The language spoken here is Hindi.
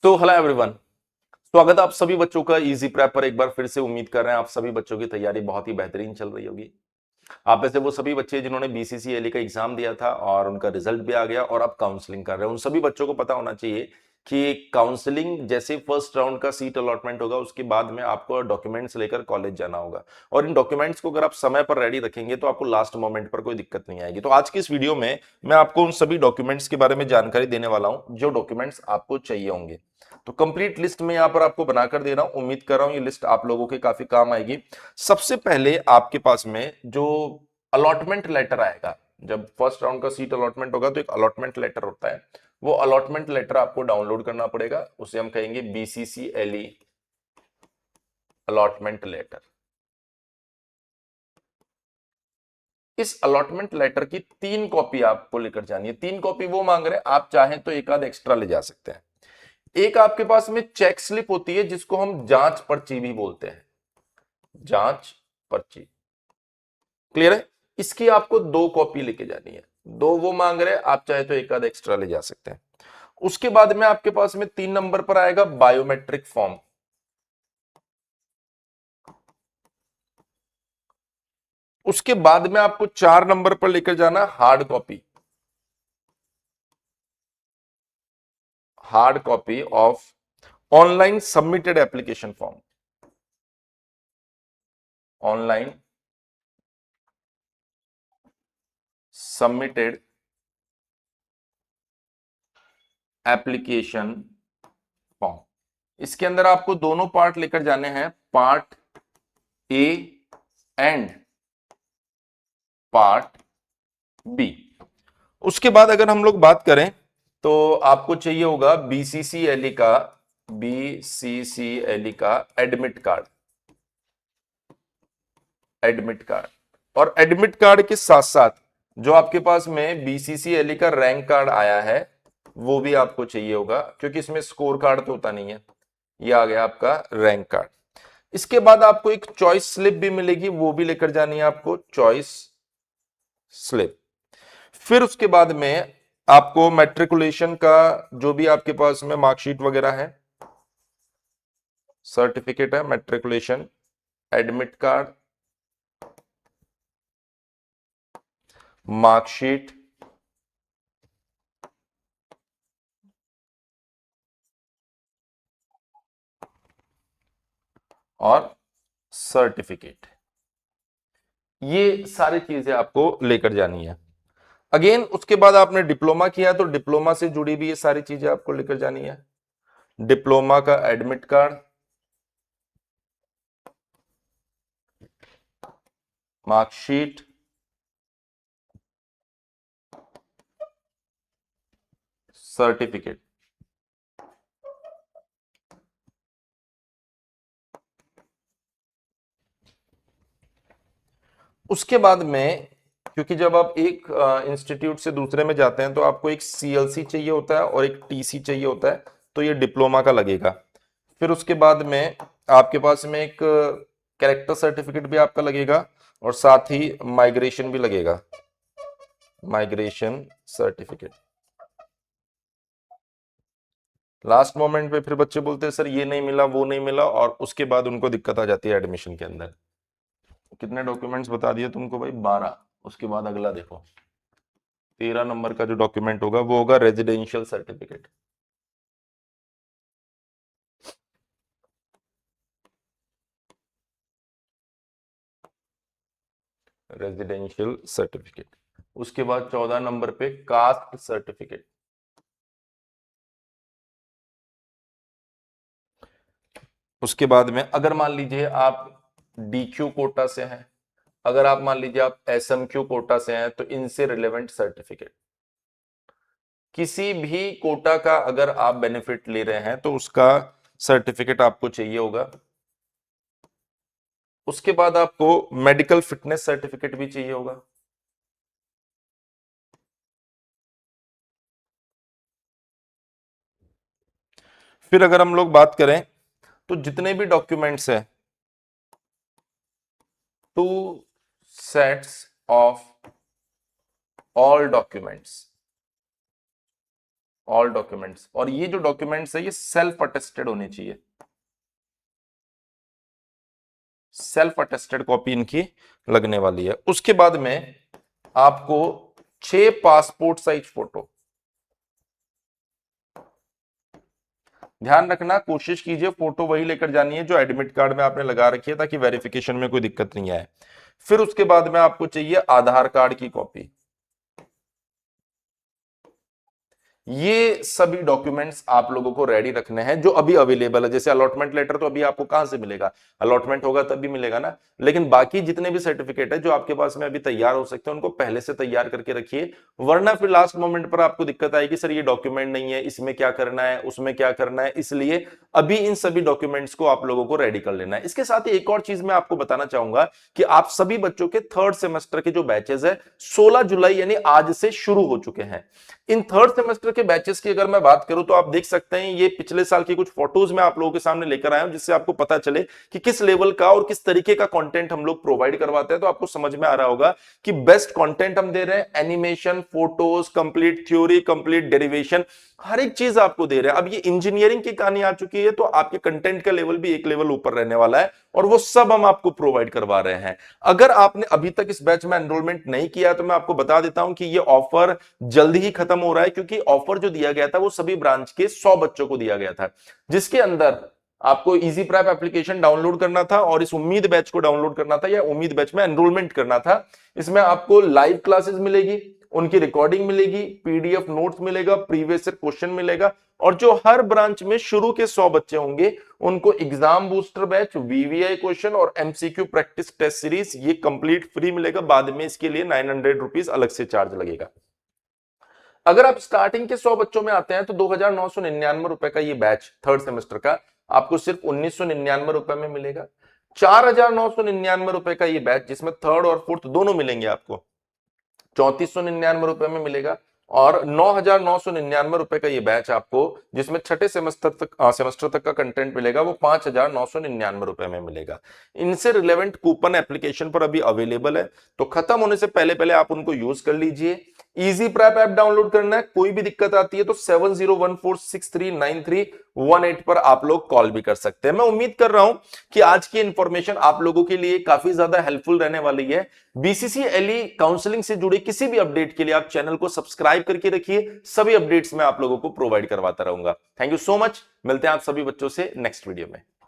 सो हेलो एवरीवन, स्वागत है आप सभी बच्चों का इजी प्रेप पर। एक बार फिर से उम्मीद कर रहे हैं आप सभी बच्चों की तैयारी बहुत ही बेहतरीन चल रही होगी। आप में से वो सभी बच्चे जिन्होंने बीसीसीएलई का एग्जाम दिया था और उनका रिजल्ट भी आ गया और अब काउंसलिंग कर रहे हैं, उन सभी बच्चों को पता होना चाहिए कि काउंसलिंग जैसे फर्स्ट राउंड का सीट अलॉटमेंट होगा उसके बाद में आपको डॉक्यूमेंट्स लेकर कॉलेज जाना होगा। और इन डॉक्यूमेंट्स को अगर आप समय पर रेडी रखेंगे तो आपको लास्ट मोमेंट पर कोई दिक्कत नहीं आएगी। तो आज की इस वीडियो में मैं आपको उन सभी डॉक्यूमेंट्स के बारे में जानकारी देने वाला हूं जो डॉक्यूमेंट्स आपको चाहिए होंगे। तो कंप्लीट लिस्ट में यहां पर आपको बनाकर दे रहा हूं, उम्मीद कर रहा हूं ये लिस्ट आप लोगों के काफी काम आएगी। सबसे पहले आपके पास में जो अलॉटमेंट लेटर आएगा, जब फर्स्ट राउंड का सीट अलॉटमेंट होगा तो एक अलॉटमेंट लेटर होता है, वो अलॉटमेंट लेटर आपको डाउनलोड करना पड़ेगा। उसे हम कहेंगे बीसीसीएलई अलॉटमेंट लेटर। इस अलॉटमेंट लेटर की 3 कॉपी आपको लेकर जानी है। 3 कॉपी वो मांग रहे हैं, आप चाहें तो एक आध एक्स्ट्रा ले जा सकते हैं। एक आपके पास में चेक स्लिप होती है जिसको हम जांच पर्ची भी बोलते हैं, जांच पर्ची। क्लियर है? इसकी आपको 2 कॉपी लेके जानी है। 2 वो मांग रहे हैं, आप चाहे तो एक आध एक्स्ट्रा ले जा सकते हैं। उसके बाद में आपके पास में 3 नंबर पर आएगा बायोमेट्रिक फॉर्म। उसके बाद में आपको 4 नंबर पर लेकर जाना hard copy, hard copy of online submitted application form, online submitted application form. इसके अंदर आपको दोनों पार्ट लेकर जाने हैं, part A and part B. उसके बाद अगर हम लोग बात करें तो आपको चाहिए होगा बीसीसीएलई का एडमिट कार्ड, एडमिट कार्ड। और एडमिट कार्ड के साथ साथ जो आपके पास में बीसीसीएलई का रैंक कार्ड आया है वो भी आपको चाहिए होगा, क्योंकि इसमें स्कोर कार्ड तो होता नहीं है। ये आ गया आपका रैंक कार्ड। इसके बाद आपको एक चॉइस स्लिप भी मिलेगी, वो भी लेकर जानी है आपको, चॉइस स्लिप। फिर उसके बाद में आपको मैट्रिकुलेशन का जो भी आपके पास में मार्कशीट वगैरह है, सर्टिफिकेट है, मैट्रिकुलेशन, एडमिट कार्ड, मार्कशीट, और सर्टिफिकेट, ये सारी चीजें आपको लेकर जानी है। अगेन उसके बाद आपने डिप्लोमा किया तो डिप्लोमा से जुड़ी भी ये सारी चीजें आपको लेकर जानी है। डिप्लोमा का एडमिट कार्ड, मार्कशीट, सर्टिफिकेट। उसके बाद में, क्योंकि जब आप एक इंस्टीट्यूट से दूसरे में जाते हैं तो आपको एक सीएलसी चाहिए होता है और एक टीसी चाहिए होता है, तो ये डिप्लोमा का लगेगा। फिर उसके बाद में आपके पास में एक कैरेक्टर सर्टिफिकेट भी आपका लगेगा और साथ ही माइग्रेशन भी लगेगा, माइग्रेशन सर्टिफिकेट। लास्ट मोमेंट पे फिर बच्चे बोलते हैं सर ये नहीं मिला वो नहीं मिला, और उसके बाद उनको दिक्कत आ जाती है एडमिशन के अंदर। कितने डॉक्यूमेंट्स बता दिए तुमको भाई? 12। उसके बाद अगला देखो, 13 नंबर का जो डॉक्यूमेंट होगा वो होगा रेजिडेंशियल सर्टिफिकेट। Residential certificate. उसके बाद 14 नंबर पे कास्ट सर्टिफिकेट। उसके बाद में अगर मान लीजिए आप डीक्यू कोटा से हैं, अगर आप मान लीजिए आप एसएमक्यू कोटा से हैं, तो इनसे रिलेवेंट सर्टिफिकेट। किसी भी कोटा का अगर आप बेनिफिट ले रहे हैं तो उसका सर्टिफिकेट आपको चाहिए होगा। उसके बाद आपको मेडिकल फिटनेस सर्टिफिकेट भी चाहिए होगा। फिर अगर हम लोग बात करें तो जितने भी डॉक्यूमेंट्स हैं, 2 sets of all documents, all documents, और ये जो डॉक्यूमेंट्स है ये सेल्फ अटेस्टेड होनी चाहिए, सेल्फ अटेस्टेड कॉपी इनकी लगने वाली है। उसके बाद में आपको 6 पासपोर्ट साइज फोटो, ध्यान रखना कोशिश कीजिए फोटो वही लेकर जानी है जो एडमिट कार्ड में आपने लगा रखी है, ताकि वेरिफिकेशन में कोई दिक्कत नहीं आए। फिर उसके बाद में आपको चाहिए आधार कार्ड की कॉपी। ये सभी डॉक्यूमेंट्स आप लोगों को रेडी रखने हैं जो अभी अवेलेबल है। जैसे अलॉटमेंट लेटर तो अभी आपको कहां से मिलेगा, अलॉटमेंट होगा तभी मिलेगा ना, लेकिन बाकी जितने भी सर्टिफिकेट है जो आपके पास में अभी तैयार हो सकते हैं उनको पहले से तैयार करके रखिए, वरना फिर लास्ट मोमेंट पर आपको दिक्कत आएगी, सर ये डॉक्यूमेंट नहीं है, इसमें क्या करना है, उसमें क्या करना है। इसलिए अभी इन सभी डॉक्यूमेंट्स को आप लोगों को रेडी कर लेना है। इसके साथ ही एक और चीज मैं आपको बताना चाहूंगा कि आप सभी बच्चों के थर्ड सेमेस्टर के जो बैचेस है 16 जुलाई यानी आज से शुरू हो चुके हैं। इन थर्ड सेमेस्टर के बैचेस की अगर मैं बात करूं तो आप देख सकते हैं ये पिछले साल की कुछ फोटोज मैं आप लोगों के सामने लेकर आया हूं, जिससे आपको पता चले कि किस लेवल का और किस तरीके का कंटेंट हम लोग प्रोवाइड करवाते हैं। तो आपको समझ में आ रहा होगा कि बेस्ट कंटेंट हम दे रहे हैं, animation, photos, complete theory, complete derivation, हर एक चीज आपको दे रहे हैं। अब ये इंजीनियरिंग की कहानी आ चुकी है तो आपके कंटेंट का लेवल भी एक लेवल ऊपर रहने वाला है, और वो सब हम आपको प्रोवाइड करवा रहे हैं। अगर आपने अभी तक इस बैच में एनरोलमेंट नहीं किया तो मैं आपको बता देता हूं कि ये ऑफर जल्दी ही खत्म हो रहा है, क्योंकि ऑफर जो दिया गया था वो सभी ब्रांच के 100 बच्चों को दिया गया था, जिसके अंदर आपको इजी प्रैप एप्लीकेशन डाउनलोड करना था और इस उम्मीद बैच को डाउनलोड करना था या उम्मीद बैच में एनरोलमेंट करना था। इसमें आपको लाइव क्लासेस मिलेगी, उनकी रिकॉर्डिंग मिलेगी, पीडीएफ नोट्स मिलेगा, प्रीवियस ईयर क्वेश्चन मिलेगा, और जो हर ब्रांच में शुरू के 100 बच्चे होंगे उनको exam booster batch, VVI question और एमसीक्यू प्रैक्टिस टेस्ट सीरीज ये कंप्लीट फ्री मिलेगा। बाद में इसके लिए 900 रुपीज अलग से चार्ज लगेगा। अगर आप स्टार्टिंग के 100 बच्चों में आते हैं तो 2,999 रुपए का ये बैच थर्ड सेमेस्टर का आपको सिर्फ 1,999 रुपए में मिलेगा। 4,999 रुपए का ये बैच जिसमें थर्ड और फोर्थ दोनों मिलेंगे आपको 3,499 रुपए में मिलेगा, और 9,999 रुपए का ये बैच आपको जिसमें छठे सेमेस्टर तक का कंटेंट मिलेगा वो 5,999 रुपए में मिलेगा। इनसे रिलेवेंट कूपन एप्लीकेशन पर अभी अवेलेबल है, तो खत्म होने से पहले पहले आप उनको यूज कर लीजिए। इजी प्रैप ऐप डाउनलोड करना है, कोई भी दिक्कत आती है तो 7014639318 पर आप लोग कॉल भी कर सकते हैं। मैं उम्मीद कर रहा हूं कि आज की इंफॉर्मेशन आप लोगों के लिए काफी ज्यादा हेल्पफुल रहने वाली है। बीसीसीएलई काउंसलिंग से जुड़े किसी भी अपडेट के लिए आप चैनल को सब्सक्राइब करके रखिए, सभी अपडेट्स मैं आप लोगों को प्रोवाइड करवाता रहूंगा। थैंक यू सो मच, मिलते हैं आप सभी बच्चों से नेक्स्ट वीडियो में।